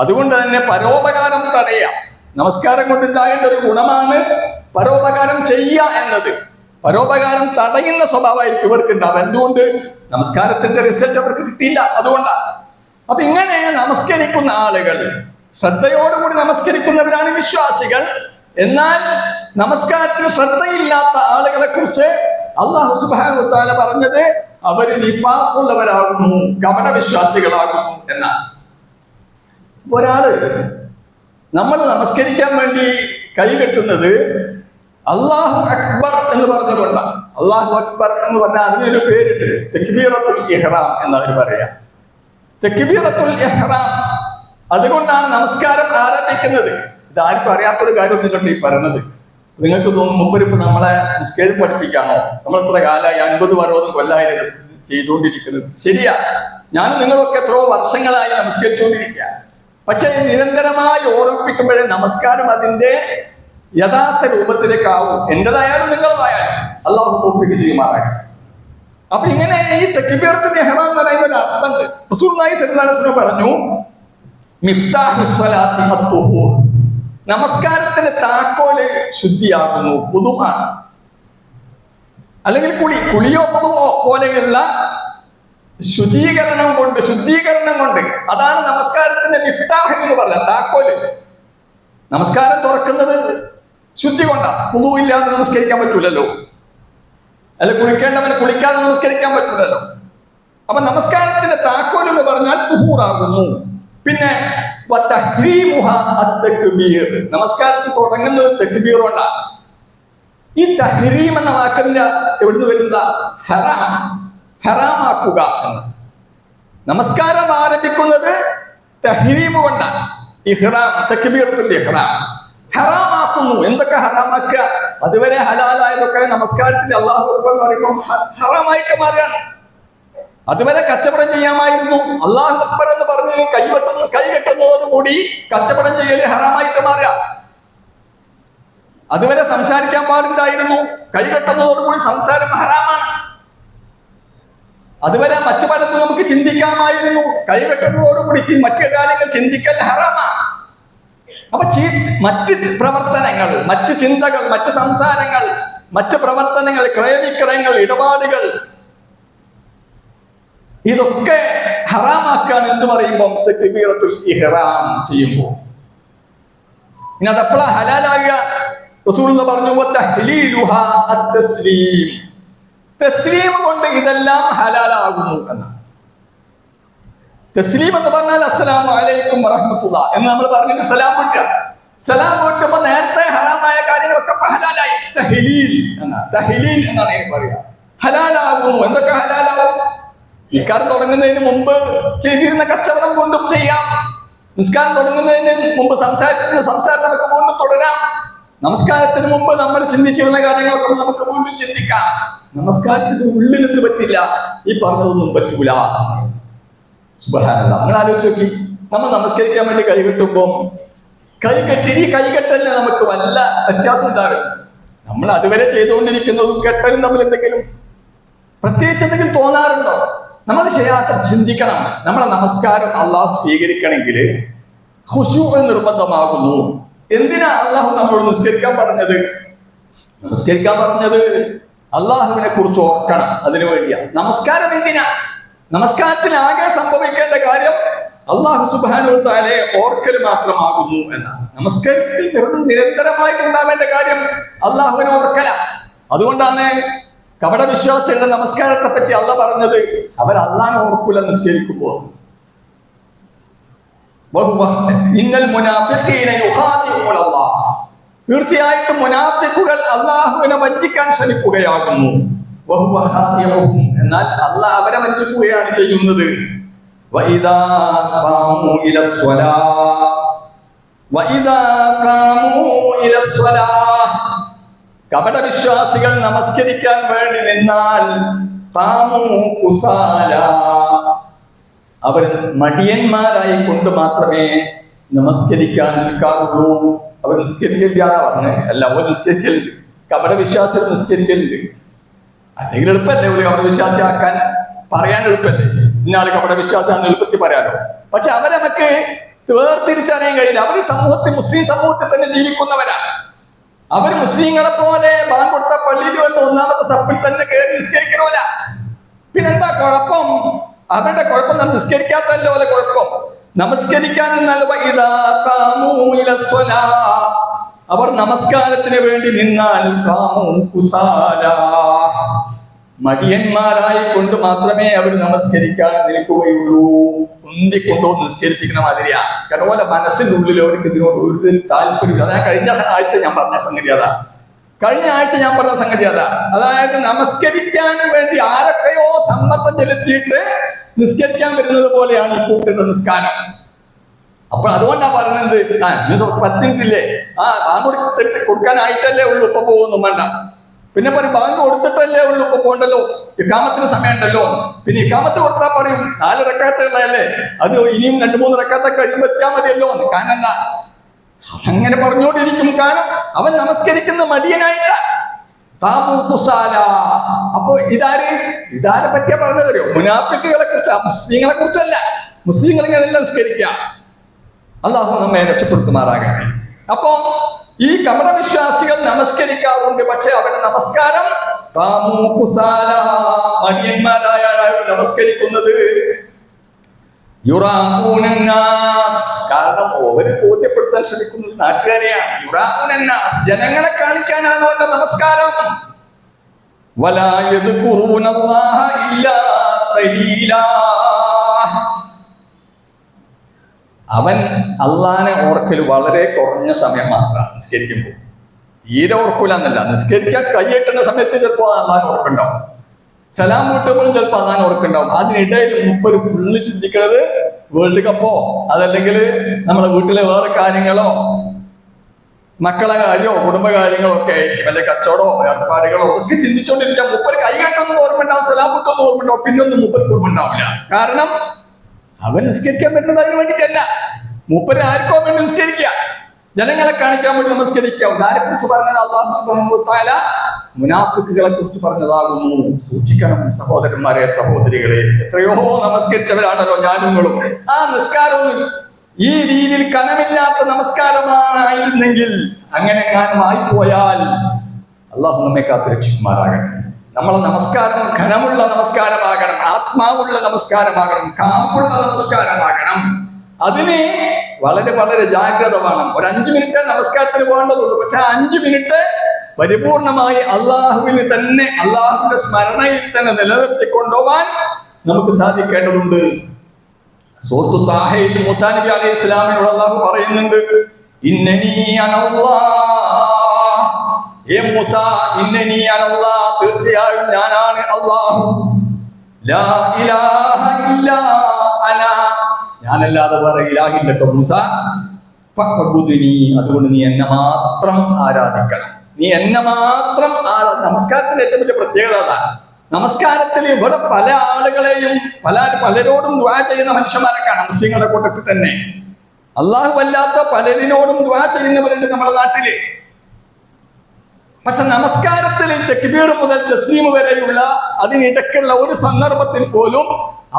അതുകൊണ്ട് തന്നെ പരോപകാരം തടയാം. നമസ്കാരം കൊണ്ടുണ്ടാകേണ്ട ഒരു ഗുണമാണ് പരോപകാരം ചെയ്യുക എന്നത്. പരോപകാരം തടയുന്ന സ്വഭാവമായിരിക്കും ഇവർക്ക് ഉണ്ടാവുക. എന്തുകൊണ്ട്? നമസ്കാരത്തിന്റെ റിസൾട്ട് അവർക്ക് കിട്ടിയില്ല, അതുകൊണ്ടാണ്. അപ്പൊ ഇങ്ങനെ നമസ്കരിക്കുന്ന ആളുകൾ, ശ്രദ്ധയോടുകൂടി നമസ്കരിക്കുന്നവരാണ് വിശ്വാസികൾ. എന്നാൽ നമസ്കാരത്തിന് ശ്രദ്ധയില്ലാത്ത ആളുകളെ കുറിച്ച് അല്ലാഹു സുബ്ഹാനഹു വ തആല പറഞ്ഞത് അവർ നിഫാഖുള്ളവരാകുന്നു, കപട വിശ്വാസികളാകുന്നു എന്നാണ്. ഒരാള് നമ്മൾ നമസ്കരിക്കാൻ വേണ്ടി കൈകെട്ടുന്നത് അല്ലാഹു അക്ബർ എന്ന് പറഞ്ഞുകൊണ്ടാണ്. അല്ലാഹു അക്ബർ എന്ന് പറഞ്ഞാൽ അതിനൊരു പേരുണ്ട്, തക്ബീറത്തുൽ ഇഹ്റാം എന്നവർ പറയാം. തക്ബീറത്തുൽ ഇഹ്റാം, അതുകൊണ്ടാണ് നമസ്കാരം ആരംഭിക്കുന്നത്. ഇതാർക്കും അറിയാത്തൊരു കാര്യമൊന്നുമില്ല ഈ പറയുന്നത്. നിങ്ങൾക്ക് തോന്നും മുമ്പ് നമ്മളെ നിസ്കാരം പഠിപ്പിക്കാണോ? നമ്മൾ എത്ര കാലമായി 50-60 കൊല്ലമായി ചെയ്തുകൊണ്ടിരിക്കുന്നത്. ശരിയാ, ഞാൻ നിങ്ങളൊക്കെ എത്രയോ വർഷങ്ങളായി നമസ്കരിച്ചുകൊണ്ടിരിക്കുക. പക്ഷെ നിരന്തരമായി ഓർമ്മിപ്പിക്കുമ്പോഴേ നമസ്കാരം അതിന്റെ യഥാർത്ഥ രൂപത്തിലേക്കാവും. എന്റേതായാലും നിങ്ങളതായാലും അല്ലാഹു തൗഫീഖ് ചെയ്യുമാറാകട്ടെ. അപ്പൊ ഇങ്ങനെ ഈ തക്ബീറത്തുൽ ഇഹ്റാം എന്ന് പറയുന്ന ഒരു അർത്ഥമുണ്ട്. റസൂലുള്ളാഹി സ്വല്ലല്ലാഹു അലൈഹി വസല്ലം പറഞ്ഞു, മിഫ്താഹുസ് സ്വലാത്തി അത്തുഹൂർ, നമസ്കാരത്തിന്റെ താക്കോല് ശുദ്ധിയാകുന്നു, വുദുആണ്. അല്ലെങ്കിൽ കുളിയോ വുദുവോ പോലെയുള്ള ശുദ്ധീകരണം കൊണ്ട്, അതാണ് നമസ്കാരത്തിന്റെ മിഫ്താഹ് എന്ന് പറഞ്ഞ താക്കോല്. നമസ്കാരം തുറക്കുന്നത് ശുദ്ധി കൊണ്ടാണ്. വുദു ഇല്ലാതെ നമസ്കരിക്കാൻ പറ്റൂലല്ലോ, അല്ല കുളിക്കേണ്ടവന് കുളിക്കാതെ നമസ്കരിക്കാൻ പറ്റൂലല്ലോ. അപ്പൊ നമസ്കാരത്തിന്റെ താക്കോൽ എന്ന് പറഞ്ഞാൽ തുഹൂറാകുന്നു. പിന്നെ നമസ്കാരത്തിൽ തുടങ്ങുന്നത് തക്ബീർ കൊണ്ടാണ്. ഈ തഹ്രീം എന്ന വാക്കിന്റെ എവിടുന്ന് വരുന്ന ഹറാമാക്കുക എന്ന്. നമസ്കാരം ആരംഭിക്കുന്നത് തഹ്രീം കൊണ്ടാണ്. ഇഹ്റാം, തക്ബീറത്തുൽ ഇഹ്റാം ഹറാമാക്കുന്നു. എന്തൊക്കെ ഹറാമാക്കുക? അതുവരെ ഹലാലായതൊക്കെ നമസ്കാരത്തിൽ അല്ലാഹു അക്ബർ എന്ന് പറയുമ്പോൾ ഹറാമായിട്ട് മാറുകയാണ്. അതുവരെ കച്ചവടം ചെയ്യാമായിരുന്നു, അല്ലാഹു അക്ബർ എന്ന് പറഞ്ഞ് കൈ കെട്ടുന്നതോടുകൂടി കച്ചവടം ചെയ്യല് ഹറാമായിട്ട് മാറുക. അതുവരെ സംസാരിക്കാൻ പാടില്ലായിരുന്നു, കൈ കെട്ടുന്നതോടുകൂടി സംസാരം ഹറാമാണ്. അതുവരെ മറ്റു പലതും നമുക്ക് ചിന്തിക്കാമായിരുന്നു, കൈ കെട്ടുന്നതോടുകൂടി മറ്റു കാര്യങ്ങൾ ചിന്തിക്കൽ ഹറാമാണ്. അപ്പൊ മറ്റ് പ്രവർത്തനങ്ങൾ, മറ്റ് ചിന്തകൾ, മറ്റ് സംസാരങ്ങൾ, മറ്റ് പ്രവർത്തനങ്ങൾ, ക്രയവിക്രയങ്ങൾ, ഇടപാടുകൾ, ഇതൊക്കെ ഹറാമാക്കാണ് എന്ന് പറയുമ്പോൾ തക്ബീറത്തുൽ ഇഹ്റാം ചെയ്യുമ്പോൾ. ഇനി അതെപ്പോഴാ ഹലാലാകുക? റസൂലുള്ളാഹി പറഞ്ഞു, തഹ്ലീലുഹാ അത്തസ്ലീം, തസ്ലീം കൊണ്ട് ഇതെല്ലാം ഹലാലാകുന്നു എന്നാണ്. തസ്ലീം എന്ന് പറഞ്ഞാൽ അസ്സലാമു അലൈക്കും വറഹ്മത്തുള്ളാഹി എന്ന് നമ്മൾ പറഞ്ഞിട്ട് സലാം വിട്ടുക. സലാം വിട്ടുമ്പോൾ നേരത്തെ ഹറാമായ കാര്യങ്ങളൊക്കെ ഹലാലായി. തഹ്ലീൽ എന്നാണ് പറയുക. ഹലാലാകുന്നു. എന്തൊക്കെ ഹലാലാകും? നിസ്കാരം തുടങ്ങുന്നതിന് മുമ്പ് ചെയ്തിരുന്ന കച്ചവടം കൊണ്ടും ചെയ്യാം. നിസ്കാരം തുടങ്ങുന്നതിന് മുമ്പ് സംസാരം നമുക്ക് വീണ്ടും തുടരാം. നമസ്കാരത്തിന് മുമ്പ് നമ്മൾ ചിന്തിച്ചിരുന്ന കാര്യങ്ങളൊക്കെ നമുക്ക് വീണ്ടും ചിന്തിക്കാം. നമസ്കാരത്തിന് ഉള്ളിലൊന്നും പറ്റില്ല, ഈ പറഞ്ഞതൊന്നും പറ്റൂല. സുബ്ഹാനല്ലാഹ്. നിങ്ങൾ ആലോചിച്ച് നോക്കി, നമ്മൾ നമസ്കരിക്കാൻ വേണ്ടി കൈകെട്ടുമ്പോൾ ഈ കൈകെട്ടലിന് നമുക്ക് വല്ല വ്യത്യാസം ഉണ്ടാകും. നമ്മൾ അതുവരെ ചെയ്തുകൊണ്ടിരിക്കുന്നതും കെട്ടലും തമ്മിൽ എന്തെങ്കിലും പ്രത്യേകിച്ച് എന്തെങ്കിലും തോന്നാറുണ്ടോ? നമ്മൾ ശരിയാത്ത ചിന്തിക്കണം. നമ്മളെ നമസ്കാരം അള്ളാഹു സ്വീകരിക്കണമെങ്കിൽ ഖുശൂ നിർബന്ധമാകുന്നു. എന്തിനാ അള്ളാഹു നമ്മളോട് നിസ്കരിക്കാൻ പറഞ്ഞത്? നമസ്കരിക്കാൻ പറഞ്ഞത് അള്ളാഹുവിനെ കുറിച്ച് ഓർക്കണം, അതിനു വേണ്ടിയാണ്. നമസ്കാരം എന്തിനാ? നമസ്കാരത്തിൽ ആകെ സംഭവിക്കേണ്ട കാര്യം അല്ലാഹു സുബ്ഹാനഹു വ തആലയെ ഓർക്കൽ മാത്രമാകുന്നു എന്നാണ്. നമസ്കാരത്തിൽ നിരന്തരമായിട്ട് ഉണ്ടാവേണ്ട കാര്യം അള്ളാഹുവിനെ ഓർക്കല. അതുകൊണ്ടാണ് കപട വിശ്വാസികളുടെ നമസ്കാരത്തെ പറ്റി അള്ളാഹ് പറഞ്ഞത് അവർ അള്ളാഹിനെ ഓർക്കൂല നിസ്കരിക്കുമ്പോൾ. ഇന്നൽ മുനാഫിഖീന യുഖാദിഊന അല്ലാഹ്, തീർച്ചയായിട്ടും മുനാഫിഖുകൾ അള്ളാഹുവിനെ വഞ്ചിക്കാൻ ശ്രമിക്കുകയാകുന്നു. വഹുവ ഖാദിഉഹും, എന്നാൽ അള്ളാഹ് അവരെ വഞ്ചിക്കുകയാണ് ചെയ്യുന്നത്. വഇദാ ഖാമൂ ഇലസ്സലാഹ്, കപട വിശ്വാസികൾ നമസ്കരിക്കാൻ വേണ്ടി നിന്നാൽ ഖാമൂ കുസാല, അവർ മടിയന്മാരായി കൊണ്ട് മാത്രമേ നമസ്കരിക്കാൻ നിൽക്കാറുള്ളൂ. അവർ നിസ്കരിക്കില്ലാന്നാ പറഞ്ഞത്. അല്ല, അവർ നിസ്കരിക്കലുണ്ട്, കപട വിശ്വാസികൾ നിസ്കരിക്കലുണ്ട്. അല്ലെങ്കിൽ എളുപ്പല്ലേ ഒരു കപട വിശ്വാസിയാക്കാൻ, പറയാൻ എളുപ്പല്ലേ, ഇന്നാള് കപട വിശ്വാസിയാണെന്ന് എളുപ്പത്തിൽ പറയാലോ. പക്ഷെ അവരെ നമുക്ക് വേർതിരിച്ചറിയാൻ കഴിയില്ല. അവർ സമൂഹത്തിൽ, മുസ്ലിം സമൂഹത്തിൽ തന്നെ ജീവിക്കുന്നവരാണ്. അവർ മുസ്ലിങ്ങളെ പോലെ ബാങ്ക് കൊടുത്ത പള്ളിയിൽ വന്ന് ഒന്നാമത്തെ സപ്പിൽ തന്നെ കയറി നിസ്കരിക്കണമല്ല. പിന്നെന്താ കുഴപ്പം? അവരുടെ കുഴപ്പം നമ്മൾ നിസ്കരിക്കാത്തല്ലോ അല്ലെ കുഴപ്പം. നമസ്കരിക്കാൻ അവർ നമസ്കാരത്തിന് വേണ്ടി നിന്നാൽ മടിയന്മാരായി കൊണ്ട് മാത്രമേ അവർ നമസ്കരിക്കാൻ നിൽക്കുകയുള്ളൂ. ഉന്തിക്കൊണ്ടോ നിസ്കരിപ്പിക്കണ മാതിരിയാ. അതുപോലെ മനസ്സിന്റെ ഉള്ളിൽ അവർക്ക് ഇതിനോട് ഒരു താല്പര്യമില്ല. അതാ കഴിഞ്ഞ ആഴ്ച ഞാൻ പറഞ്ഞ സംഗതി അതാ. അതായത് നമസ്കരിക്കാൻ വേണ്ടി ആരൊക്കെയോ സമ്മർദ്ദം ചെലുത്തിയിട്ട് നിസ്കരിക്കാൻ വരുന്നത് പോലെയാണ് ഈ കൂട്ടരുടെ നിസ്കാരം. അപ്പൊ അതുകൊണ്ടാ പറയുന്നത്, 10 മിനിറ്റില്ലേ, ബാങ്ക് കൊടുക്കാനായിട്ടല്ലേ ഉള്ളൂ, ഇപ്പൊ പോകുന്നു വേണ്ട. പിന്നെ പറയും ബാങ്ക് കൊടുത്തിട്ടല്ലേ ഉള്ളൂ, ഇപ്പൊ പോകണ്ടല്ലോ, ഇഖാമത്തിന് സമയം ഉണ്ടല്ലോ. പിന്നെ ഇഖാമത്ത് കൊടുത്താൽ പറയും 4 റക്അത്തുള്ളതല്ലേ, അത് ഇനിയും 2-3 റക്അത്ത് കഴിയുമ്പോൾ എത്തിയാൽ മതിയല്ലോ. കാരണം എന്താ, അങ്ങനെ പറഞ്ഞുകൊണ്ടിരിക്കും. കാരണം അവൻ നമസ്കരിക്കുന്ന മടിയനായില്ല. അപ്പൊ ഇതാരെ പറ്റിയാ പറഞ്ഞതറിയോ? മുനാഫിക്കുകളെ കുറിച്ചാ, മുസ്ലിങ്ങളെ കുറിച്ചല്ല. മുസ്ലിങ്ങൾ ഇങ്ങനെല്ലാം നിസ്കരിക്കാം. അല്ലാഹു നമ്മെ രക്ഷപ്പെടുത്തുമാറാകട്ടെ. അപ്പോ ഈ കപട വിശ്വാസികൾ നമസ്കരിക്കാറുണ്ട്. പക്ഷെ അവരുടെ നമസ്കാരം മടിയന്മാരായാണ് നമസ്കരിക്കുന്നത്. കാരണം അവര് ബോധ്യപ്പെടുത്താൻ ശ്രമിക്കുന്നത് നാട്ടുകാരെയാണ്. ജനങ്ങളെ കാണിക്കാനാണ് അവന്റെ നമസ്കാരം. അവൻ അള്ളാനെ ഓർക്കൽ വളരെ കുറഞ്ഞ സമയം മാത്രമാണ് നിസ്കരിക്കുമ്പോൾ. തീരെ ഓർക്കൂല എന്നല്ല, നിസ്കരിക്കാൻ കൈയ്യെട്ടുന്ന സമയത്ത് ചിലപ്പോൾ അള്ളാൻ ഓർക്കുണ്ടാവും, സലാം വീട്ടുമ്പോഴും ചിലപ്പോൾ അള്ളാൻ ഓർക്കുണ്ടാവും. അതിനിടയിൽ മുമ്പ് ഫുള്ള് ചിന്തിക്കുന്നത് വേൾഡ് കപ്പോ അതല്ലെങ്കിൽ നമ്മുടെ വീട്ടിലെ വേറെ കാര്യങ്ങളോ മക്കളെ കാര്യമോ കുടുംബകാര്യങ്ങളോ ഒക്കെ വല്ല കച്ചവടമോ ഏർപ്പാടുകളോ ഒക്കെ ചിന്തിച്ചുകൊണ്ടിരിക്കാം. മുപ്പര് കൈ കെട്ടൊന്നും ഓർമ്മയുണ്ടാവും, സലാം വീട്ടൊന്നും ഓർമ്മയുണ്ടാവും, പിന്നൊന്നും മുപ്പർക്ക് ഓർമ്മയുണ്ടാവില്ല. കാരണം അവൻ നിസ്കരിക്കാൻ പറ്റുന്നത് അതിന് വേണ്ടിയിട്ടല്ല. മൂപ്പര് ആർക്കോ വേണ്ടി നിസ്കരിക്കുക, ജനങ്ങളെ കാണിക്കാൻ വേണ്ടി നമസ്കരിക്കാം. ആരെ കുറിച്ച് പറഞ്ഞത്? അല്ലാഹു സുബ്ഹാനഹു വ തആല മുനാഫിക്കുകളെ കുറിച്ച് പറഞ്ഞതാകുന്നു. സൂക്ഷിക്കണം സഹോദരന്മാരെ, സഹോദരികളെ. എത്രയോ നമസ്കരിച്ചവരാണല്ലോ ഞാനുങ്ങളും. ആ നിസ്കാരവും ഈ രീതിയിൽ കനമില്ലാത്ത നമസ്കാരമായിരുന്നെങ്കിൽ, അങ്ങനെ ആയിപ്പോയാൽ അള്ളാഹു നമ്മെ കാത്ത് രക്ഷിക്കുമാറാകട്ടെ. നമ്മളെ നമസ്കാരം ഘനമുള്ള നമസ്കാരമാകണം, ആത്മാവുള്ള നമസ്കാരമാകണം, കാമ്പുള്ള നമസ്കാരമാകണം. അതിന് വളരെ വളരെ ജാഗ്രത വേണം. ഒരു 5 മിനിറ്റ് നമസ്കാരത്തിന് വേണ്ടതുള്ളൂ. പക്ഷെ 5 മിനിറ്റ് പരിപൂർണമായി അള്ളാഹുവിന് തന്നെ, അള്ളാഹുവിന്റെ സ്മരണയിൽ തന്നെ നിലനിർത്തിക്കൊണ്ടുപോകാൻ നമുക്ക് സാധിക്കേണ്ടതുണ്ട്. സൂറത്തു താഹയിൽ മൂസാ നബി അലൈഹി ഇസ്ലാമിനോട് അള്ളാഹു പറയുന്നുണ്ട്, ഇന്നനീ അനല്ലാഹ്, ഏ മൂസ, ഇന്നനീ അനല്ലാഹ്, തീർച്ചയായും ഞാനാണ് അള്ളാഹു, ലാ ഇലാഹ ഇല്ലാ അന, ഞാനല്ലാതെ വേറെ ഇലാഹില്ല കേട്ടോ മൂസ, ഫഅ്ബുദ്നി, അതുകൊണ്ട് നീ എന്നെ മാത്രം ആരാധിക്കണം, നീ എന്നെ മാത്രം നമസ്കാരത്തിന്റെ ഏറ്റവും വലിയ പ്രത്യേകത അതാണ്. നമസ്കാരത്തിൽ ഇവിടെ പല ആളുകളെയും പലരോടും ദുആ ചെയ്യുന്ന മനുഷ്യന്മാരെ കാണാം. മുസ്ലിങ്ങളുടെ കൂട്ടത്തിൽ തന്നെ അല്ലാഹു അല്ലാത്ത പലരിനോടും ദുആ ചെയ്യുന്നവരുണ്ട് നമ്മുടെ നാട്ടില്. പക്ഷെ നമസ്കാരത്തിൽ തക്ബീർ മുതൽ തസ്ലീം വരെയുള്ള അതിനിടയ്ക്കുള്ള ഒരു സന്ദർഭത്തിൽ പോലും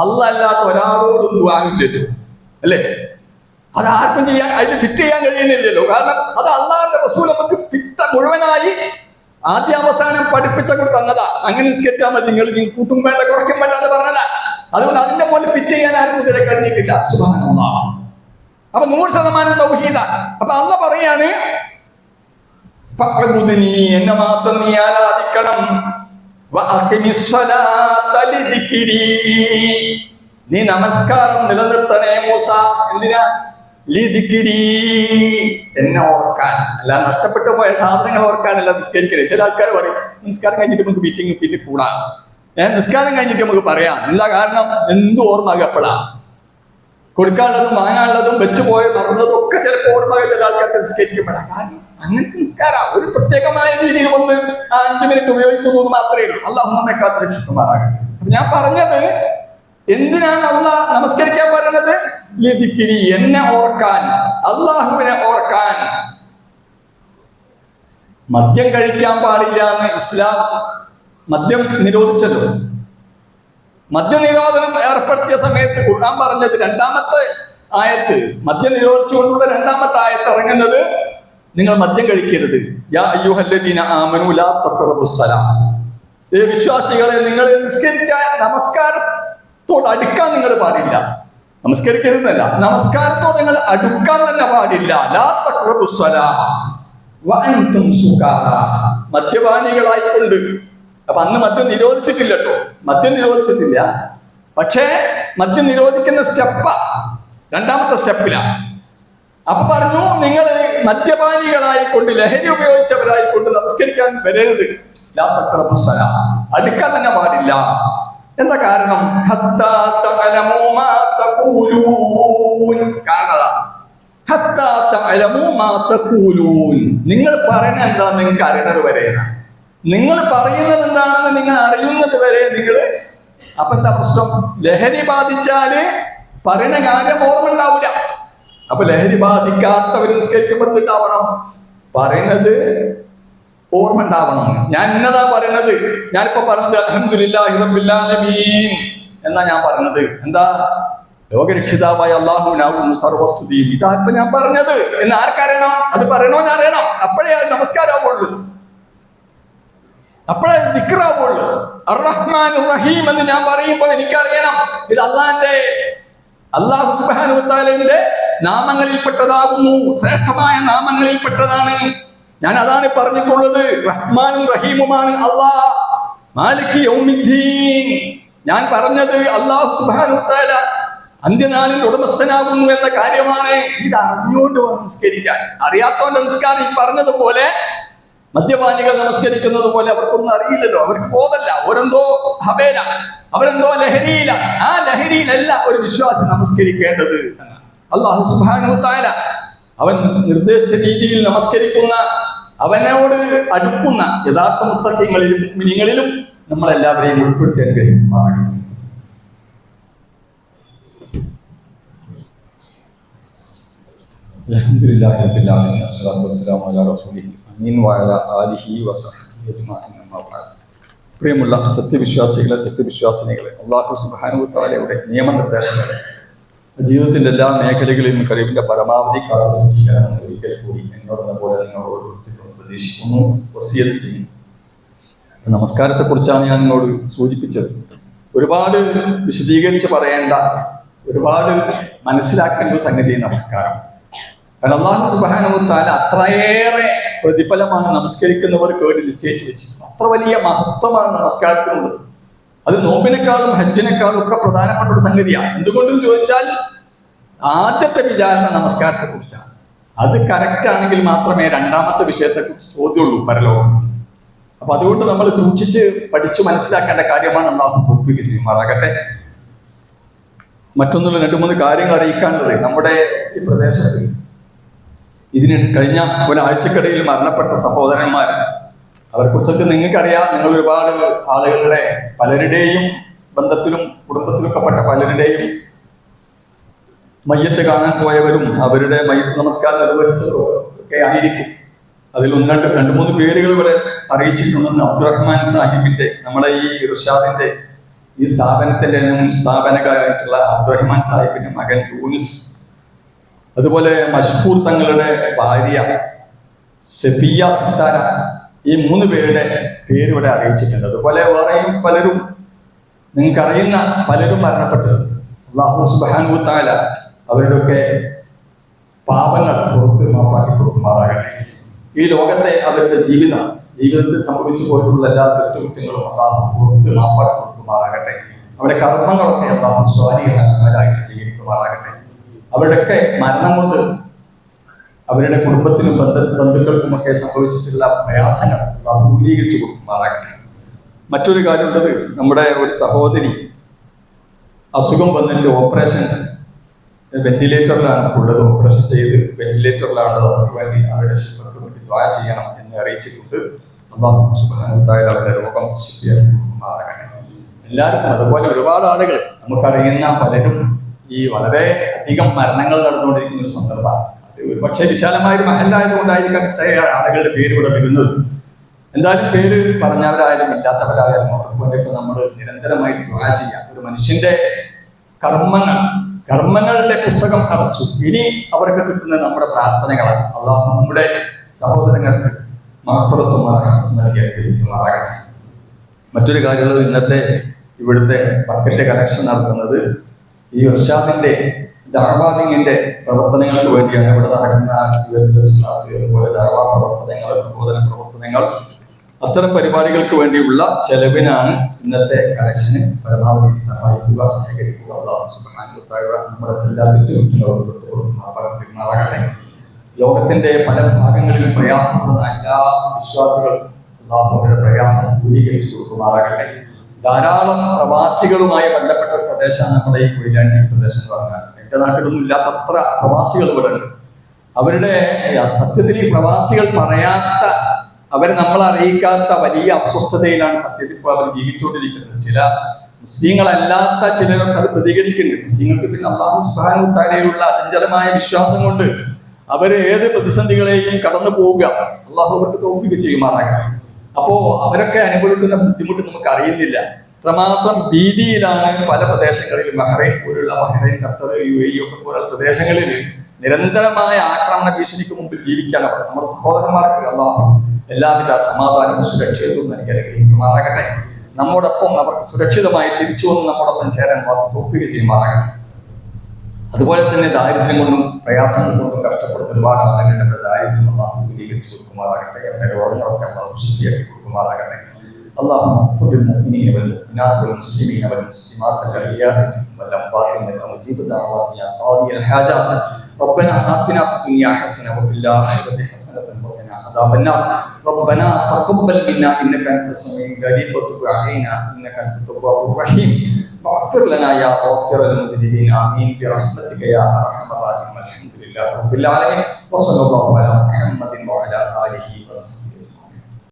അല്ലാഹ് അല്ലാത്ത ഒരാളോടും ദുആ ഇല്ലല്ലോ, അല്ലേ? അത് ആർക്കും ചെയ്യാൻ, അതിന് ഫിറ്റ് ചെയ്യാൻ കഴിയുന്നില്ലല്ലോ. കാരണം അത് അല്ലാഹുവിന്റെ റസൂൽ നമുക്ക് ഫിറ്റ് മുഴുവനായി ആദ്യാവസാനം പഠിപ്പിച്ച കൂടി തന്നതാ. അങ്ങനെ നിസ്കരിച്ചാൽ മതി, നിങ്ങൾ കൂട്ടും വേണ്ട കുറയ്ക്കും വേണ്ട എന്ന് പറഞ്ഞതാ. അതുകൊണ്ട് അതിന്റെ പോലെ ഫിറ്റ് ചെയ്യാൻ ആർക്കും ഇതുവരെ കഴിഞ്ഞിട്ടില്ല. സുബ്ഹാനല്ലാഹ്. അപ്പൊ 100% തൗഹീദാ. അപ്പൊ അല്ലാഹ് പറയാണ്, ഫഅ്ബുദ്നി, എന്നെ മാത്രം നീ ആരാധിക്കണം, വഅഖിമിസ് സ്വലാത്ത ലിദിക്രി, നീ നമസ്കാരം നിലനിർത്തണേ മൂസ. എന്തിനാ? ലിദിക്രി, എന്നെ ഓർക്കാൻ, അല്ല നഷ്ടപ്പെട്ടു പോയ സാധനങ്ങൾ ഓർക്കാനല്ല നിസ്കരിക്കരുത്. ചില ആൾക്കാർ പറയും നിസ്കാരം കഴിഞ്ഞിട്ട് നമുക്ക് മീറ്റിംഗ് പിന്നെ കൂടാ, നിസ്കാരം കഴിഞ്ഞിട്ട് നമുക്ക് പറയാം. എന്താ കാരണം? എന്ത് ഓർമ്മ എപ്പോഴാ കൊടുക്കാനുള്ളതും വാങ്ങാനുള്ളതും വെച്ച് പോയ മറന്നതും ഒക്കെ ചിലപ്പോൾ ഓർമ്മ ചില ആൾക്കാർക്ക് നിസ്കരിക്കപ്പെടാം. കാരണം അങ്ങനത്തെ നിസ്കാരം ഒരു പ്രത്യേകമായ രീതിയിൽ വന്ന് 5 മിനിറ്റ് ഉപയോഗിക്കുന്നത് മാത്രമേ ഉള്ളൂ. അല്ലാഹു നമ്മെ കാത്ത് രക്ഷിക്കുമാറാകട്ടെ. ഞാൻ പറഞ്ഞത് എന്തിനാണ് അള്ളാഹ് നമസ്കരിക്കാൻ പറയുന്നത്? ലിദിക്രി, എന്നെ ഓർക്കാൻ, അള്ളാഹുവിനെ ഓർക്കാൻ. മദ്യം കഴിക്കാൻ പാടില്ല എന്ന് ഇസ്ലാം മദ്യം നിരോധിച്ചല്ലോ. മദ്യനിരോധനം ഏർപ്പെടുത്തിയ സമയത്ത് ഖുർആൻ പറഞ്ഞത് രണ്ടാമത്തെ ആയത്ത്, മദ്യം നിരോധിച്ചുകൊണ്ടുള്ള രണ്ടാമത്തെ ആയത്ത് ഇറങ്ങുന്നത് നിങ്ങൾ മദ്യം കഴിക്കരുത്. യാ അയ്യുഹല്ലദീന ആമനൂ ലാ തഖറബുസ്സലാം. വിശ്വാസികളെ, നിങ്ങൾ നിസ്കരിക്കാൻ നമസ്കാരത്തോട് അടുക്കാൻ നിങ്ങൾ പാടില്ല. നമസ്കരിക്കരുതല്ല, നമസ്കാരത്തോട് നിങ്ങൾ അടുക്കാൻ തന്നെ പാടില്ല. ലാ തഖറബുസ്സലാം വഅൻതും സുകാറാ, മദ്യപാനികളായിക്കൊണ്ട്. അപ്പൊ അന്ന് മദ്യം നിരോധിച്ചിട്ടില്ല കേട്ടോ, മദ്യം നിരോധിച്ചിട്ടില്ല. പക്ഷേ മദ്യം നിരോധിക്കുന്ന സ്റ്റെപ്പാ, രണ്ടാമത്തെ സ്റ്റെപ്പിലാണ്. അപ്പൊ പറഞ്ഞു, നിങ്ങൾ മദ്യപാനികളായിക്കൊണ്ട്, ലഹരി ഉപയോഗിച്ചവരായിക്കൊണ്ട് നമസ്കരിക്കാൻ വരരുത്. ലാ തഖറബുസ്സലാം, അടുക്കാൻ തന്നെ പാടില്ല. എന്താ കാരണം? ഹത്താ തഅലമൂ മാ തഖൂലൂൻ. കാരണം ഹത്താ തഅലമൂ മാ തഖൂലൂൻ, നിങ്ങൾ പറയുന്നത് എന്താ നിങ്ങൾക്ക് അറിയുന്നത് വരെ, നിങ്ങൾ പറയുന്നത് എന്താണെന്ന് നിങ്ങൾ അറിയുന്നത് വരെ നിങ്ങൾ. അപ്പൊ എന്താ പ്രശ്നം? ലഹരി ബാധിച്ചാല് പറയുന്ന കാര്യം ഓർമ്മ ഉണ്ടാവില്ല. അപ്പൊ ലഹരി ബാധിക്കാത്തവർ നിസ്കരിക്കുമ്പോൾ ഉണ്ടാവണം, പറയുന്നത് ഓർമ്മ ഉണ്ടാവണം. ഞാൻ ഇന്നതാ പറയണത്, ഞാനിപ്പോ പറഞ്ഞത് അൽഹംദുലില്ലാഹി റബ്ബിൽ ആലമീൻ എന്നാ ഞാൻ പറഞ്ഞത്. എന്താ? ലോകരക്ഷിതാവായ അല്ലാഹുവിനാകുന്നു സർവസ്തുതിയും. ഇതാ ഇപ്പൊ ഞാൻ പറഞ്ഞത് എന്ന് ആർക്കറിയണം? അത് പറയണോന്ന് അറിയണം. അപ്പോഴേ അത് നമസ്കാരമാവുള്ളൂ, അപ്പോഴേ ദിക്റാവുള്ളൂ. അർ-റഹ്മാൻ റഹീം എന്ന് ഞാൻ പറയുമ്പോൾ എനിക്കറിയണം ഇത് അല്ലാഹു സുബ്ഹാനഹു വ തആലയുടെ നാമങ്ങളിൽപ്പെട്ടതാകുന്നു, ശ്രേഷ്ഠമായ നാമങ്ങളിൽപ്പെട്ടതാണ്. ഞാൻ അതാണ് പറഞ്ഞിട്ടുള്ളത്. റഹ്മാനും റഹീമുമാണ് അല്ലാഹ്. മാലിക് യൗമിദ്ദീൻ, ഞാൻ പറഞ്ഞത് അല്ലാഹു സുബ്ഹാനഹു വ തആല അന്ത്യനാളിൽ ഉടമസ്ഥനാകുന്നു എന്ന കാര്യമാണ്. ഇത് അറിഞ്ഞുകൊണ്ട് നമസ്കരിക്കാൻ. അറിയാത്തോണ്ട് നിസ്കാരം ഈ പറഞ്ഞതുപോലെ മദ്യപാനികൾ നമസ്കരിക്കുന്നത് പോലെ അവർക്കൊന്നും അറിയില്ലല്ലോ, അവർക്ക് ബോധമല്ല, അവരെന്തോ ഹബേല, അവരെന്തോ ലഹരിയില. ആ ലഹരിയിലല്ല ഒരു വിശ്വാസി നമസ്കരിക്കേണ്ടത്. അല്ലാഹു സുബ്ഹാനഹു വ തആല അവൻ നിർദ്ദേശിച്ച രീതിയിൽ നമസ്കരിക്കുന്ന, അവനോട് അടുക്കുന്ന യഥാർത്ഥ മുത്തഖീങ്ങളിലും മുഅ്മിനീങ്ങളിലും നമ്മളെല്ലാവരെയും ഉൾപ്പെടുത്തി അനുഗ്രഹിക്കുമാറാകട്ടെ. അൽഹംദുലില്ലാഹി റബ്ബിൽ ആലമീൻ, അസ്സലാത്തു വസ്സലാമു അലാ റസൂലിൽ അമീൻ വഅലാ ആലിഹി വസഹ്ബിഹി അജ്മഈൻ. അമ്മാ ബഅദ്. പ്രിയമുള്ള സത്യവിശ്വാസികളെ, സത്യവിശ്വാസിനികളെ, അല്ലാഹു സുബ്ഹാനഹു വ തആലയുടെ നിയമനിർദ്ദേശങ്ങളെ ജീവിതത്തിന്റെ എല്ലാ മേഖലകളിലും കഴിവിന്റെ പരമാവധി കാത്തുസൂക്ഷിക്കണമെന്ന് ഒരിക്കൽ കൂടി എന്നോടെന്ന പോലെ നിങ്ങളോട് ഉപദേശിക്കുന്നു, വസിയത്ത് ചെയ്യുന്നു. നമസ്കാരത്തെ കുറിച്ചാണ് ഞാൻ നിങ്ങളോട് സൂചിപ്പിച്ചത്. ഒരുപാട് വിശദീകരിച്ച് പറയേണ്ട, ഒരുപാട് മനസ്സിലാക്കേണ്ട ഒരു സംഗതി നമസ്കാരം. കാരണം അല്ലാഹു സുബ്ഹാനഹു വ തആല അത്രയേറെ പ്രതിഫലമാണ് നമസ്കരിക്കുന്നവർക്ക് വേണ്ടി നിശ്ചയിച്ചു വെച്ചിരിക്കുന്നത്. അത്ര വലിയ മഹത്വമാണ് നമസ്കാരത്തിനുള്ളത്. അത് നോമ്പിനേക്കാളും ഹജ്ജിനേക്കാളും ഒക്കെ പ്രധാനപ്പെട്ട ഒരു സംഗതിയാണ്. എന്തുകൊണ്ടെന്ന് ചോദിച്ചാൽ ആദ്യത്തെ വിചാരണ നമസ്കാരത്തെ കുറിച്ചാണ്. അത് കറക്റ്റ് ആണെങ്കിൽ മാത്രമേ രണ്ടാമത്തെ വിഷയത്തെ കുറിച്ച് ചോദ്യമുള്ളൂ, പരലോകം. അപ്പൊ അതുകൊണ്ട് നമ്മൾ സൂക്ഷിച്ച് പഠിച്ചു മനസ്സിലാക്കേണ്ട കാര്യമാണ്. അല്ലാഹു തൗഫീഖ് ചെയ്യുമാറാകട്ടെ. മറ്റൊന്നുള്ള 2-3 കാര്യങ്ങൾ അറിയിക്കാനുള്ളത്. നമ്മുടെ ഈ പ്രദേശത്ത് ഇതിന് കഴിഞ്ഞ ഒരാഴ്ചക്കിടയിൽ മരണപ്പെട്ട സഹോദരന്മാർ, അവരെക്കുറിച്ചൊക്കെ നിങ്ങൾക്കറിയാം. നിങ്ങൾ ഒരുപാട് ആളുകളുടെ, പലരുടെയും ബന്ധത്തിലും കുടുംബത്തിലൊക്കെ പെട്ട പലരുടെയും മയ്യത്ത് കാണാൻ പോയവരും അവരുടെ മയ്യത്ത് നമസ്കാരം നിർവഹിച്ചവരും ഒക്കെ ആയിരിക്കും. അതിൽ 2-3 പേരുകൾ ഇവിടെ അറിയിച്ചിട്ടുണ്ടെന്ന്. അബ്ദുറഹ്മാൻ സാഹിബിന്റെ, നമ്മുടെ ഈ ഇർഷാദിന്റെ ഈ സ്ഥാപനത്തിന്റെ മുൻ സ്ഥാപനകാരായിട്ടുള്ള അബ്ദുറഹ്മാൻ സാഹിബിന്റെ മകൻ യൂനിസ്, അതുപോലെ മഷ്ഹൂർ തങ്ങളുടെ ഭാര്യ സഫിയ സിത്താര, ഈ 3 പേരുടെ പേര് ഇവിടെ അറിയിച്ചിട്ടുണ്ട്. അതുപോലെ വേറെയും പലരും, നിങ്ങൾക്കറിയുന്ന പലരും മരണപ്പെട്ടത്. അല്ലാഹു സുബ്ഹാനഹു വ തആല അവരുടെയൊക്കെ പാപങ്ങൾ പുറത്ത് മാപ്പാക്കി കൊടുക്കുമാറാകട്ടെ. ഈ ലോകത്തെ അവരുടെ ജീവിതത്തിൽ സംഭവിച്ചു പോയിട്ടുള്ള എല്ലാ തെറ്റുകുറ്റങ്ങളും അല്ലാഹു പുറത്ത് മാപ്പാക്കി കൊടുക്കുമാറാകട്ടെ. അവരുടെ കർമ്മങ്ങളൊക്കെ അല്ലാഹു സ്വാലിഹായിട്ട് സ്വീകരിക്കുമാറാകട്ടെ. അവരുടെയൊക്കെ മരണം കൊണ്ട് അവരുടെ കുടുംബത്തിനും ബന്ധുക്കൾക്കുമൊക്കെ സംഭവിച്ചിട്ടുള്ള പ്രയാസങ്ങൾ അല്ലാഹു ദൂരീകരിച്ചു കൊടുക്കുമാറാകട്ടെ. മറ്റൊരു കാര്യമുള്ളത്, നമ്മുടെ ഒരു സഹോദരി അസുഖം വന്നിട്ട് ഓപ്പറേഷൻ വെന്റിലേറ്ററിലാണ് ഉള്ളത്. ഓപ്പറേഷൻ ചെയ്ത് വെന്റിലേറ്ററിലാണ്. അവർക്ക് വേണ്ടി അവരുടെ ശിഫക്ക് വേണ്ടി ദുആ ചെയ്യണം എന്ന് അറിയിച്ചിട്ടുണ്ട്. അല്ലാഹു സുബ്ഹാനഹു വ തആല അവരുടെ രോഗം ശിഫയാക്കി കൊടുക്കുമാറാകട്ടെ. എല്ലാവർക്കും അതുപോലെ ഒരുപാട് ആളുകൾ, നമുക്കറിയുന്ന പലരും ഈ വളരെ അധികം മരണങ്ങൾ നടന്നുകൊണ്ടിരിക്കുന്ന ഒരു സന്ദർഭമാണ്. അത് ഒരു പക്ഷേ വിശാലമായ ഒരു മഹലായതുകൊണ്ടായിരിക്കാം ഇത്രയേറെ ആളുകളുടെ പേര് ഇവിടെ വരുന്നത്. എന്തായാലും പേര് പറഞ്ഞവരായാലും ഇല്ലാത്തവരായാലും അവർക്ക് വേണ്ടിയൊക്കെ നമ്മൾ നിരന്തരമായി ദുആ ചെയ്യാം. ഒരു മനുഷ്യന്റെ കർമ്മങ്ങളുടെ പുസ്തകം അടച്ചു. ഇനി അവർക്ക് കിട്ടുന്നത് നമ്മുടെ പ്രാർത്ഥനകളാണ്. അല്ലാഹു നമ്മുടെ സഹോദരങ്ങൾക്ക് മഗ്ഫിറത്തും റഹ്മത്തും നൽകി അനുഗ്രഹിക്കുമാറാകട്ടെ. മറ്റൊരു കാര്യമുള്ളത്, ഇന്നത്തെ ഇവിടുത്തെ ബക്കറ്റ് കളക്ഷൻ നടത്തുന്നത് ഈ ഇർഷാദിന്റെ ദഅവാദിന്റെ പ്രവർത്തനങ്ങൾക്ക് വേണ്ടിയാണ്. ഇവിടെ നടക്കുന്ന UHS ക്ലാസ്, അതുപോലെ ദഅവാ പ്രവർത്തനങ്ങൾ, പ്രബോധന പ്രവർത്തനങ്ങൾ, അത്തരം പരിപാടികൾക്ക് വേണ്ടിയുള്ള ചെലവിനാണ് ഇന്നത്തെ കളക്ഷന് പരമാവധി സഹായിക്കുക, സഹകരിക്കുക. അല്ലാഹു സുബ്ഹാനഹു വ തആല നമ്മുടെ എല്ലാ തെറ്റുകുറ്റങ്ങളാകട്ടെ. ലോകത്തിന്റെ പല ഭാഗങ്ങളിലും പ്രയാസപ്പെടുന്ന എല്ലാ വിശ്വാസികളും അല്ലാഹുവിന്റെ പ്രയാസം ദൂരീകരിച്ചു കൊടുക്കുമാറാകട്ടെ. ധാരാളം പ്രവാസികളുമായി ബന്ധപ്പെട്ട ഒരു പ്രദേശമാണ് നമ്മുടെ ഈ കൊയിലാണ്ടി പ്രദേശം എന്ന് പറഞ്ഞാൽ. എന്റെ നാട്ടിലൊന്നും ഇല്ലാത്തത്ര പ്രവാസികൾ ഇവിടെ ഉണ്ട്. അവരുടെ സത്യത്തിൽ ഈ പ്രവാസികൾ പറയാത്ത, അവരെ നമ്മൾ അറിയിക്കാത്ത വലിയ അസ്വസ്ഥതയിലാണ് സത്യത്തിൽ ഇപ്പോൾ അവർ ജീവിച്ചുകൊണ്ടിരിക്കുന്നത്. ചില മുസ്ലിങ്ങളല്ലാത്ത ചിലരൊക്കെ അത് പ്രതികരിക്കുന്നുണ്ട്. മുസ്ലിങ്ങൾക്ക് പിന്നെ അല്ലാഹു സുബ്ഹാനഹു വ തആലയിലുള്ള അചഞ്ചലമായ വിശ്വാസം കൊണ്ട് അവർ ഏത് പ്രതിസന്ധികളെയും കടന്നു പോവുക. അല്ലാഹു അവർക്ക് തൗഫീഖ് ചെയ്യുമാറാകട്ടെ. അപ്പോ അവരൊക്കെ അനുഭവിക്കുന്ന ബുദ്ധിമുട്ട് നമുക്ക് അറിയുന്നില്ല. അത്രമാത്രം ഭീതിയിലാണ് പല പ്രദേശങ്ങളിലും. ബഹ്റൈൻ പോലുള്ള, ബഹ്റൈൻ, ഖത്തർ, UAE ഒക്കെ പോലുള്ള പ്രദേശങ്ങളിൽ നിരന്തരമായ ആക്രമണ ഭീഷണിക്ക് മുമ്പിൽ ജീവിക്കാൻ അവർ. നമ്മുടെ സഹോദരന്മാർക്ക് അല്ലാഹു എല്ലാവിധ സമാധാനവും സുരക്ഷിതത്വവും നൽകി അനുഗ്രഹിക്കുമാറാകട്ടെ. നമ്മോടൊപ്പം അവർക്ക് സുരക്ഷിതമായി തിരിച്ചു വന്ന് നമ്മോടൊപ്പം ചേരാൻ തൗഫീഖ് ചെയ്യുമാറാകട്ടെ. അതുപോലെ തന്നെ ദാരിദ്ര്യം കൊണ്ടും പ്രയാസങ്ങൾ കൊണ്ടും കഷ്ടപ്പെടുന്ന ഒരുപാട് ആളുകളുടെ ദാരിദ്ര്യം അല്ലാഹു ദൂരീകരിച്ചു കൊടുക്കുമാറാകട്ടെ. അവരുടെ രോഗങ്ങളൊക്കെ അല്ലാഹു ശിഫയാക്കി കൊടുക്കുമാറാകട്ടെ. اللهم اغفر للمؤمنين والمؤمنات والمسلمين والمسلمات الاحياء والاموات انك مجيب الدعوات يا قاضي الحاجات. ربنا آتنا في الدنيا حسنة وفي الآخرة حسنة وقنا عذاب النار. ربنا تقبل منا إنك أنت السميع العليم وتب علينا إنك أنت التواب الرحيم. واغفر لنا يا غافر المذنبين آمين برحمتك يا أرحم الراحمين. الحمد لله رب العالمين وصلى الله على محمد وعلى آله وسلم.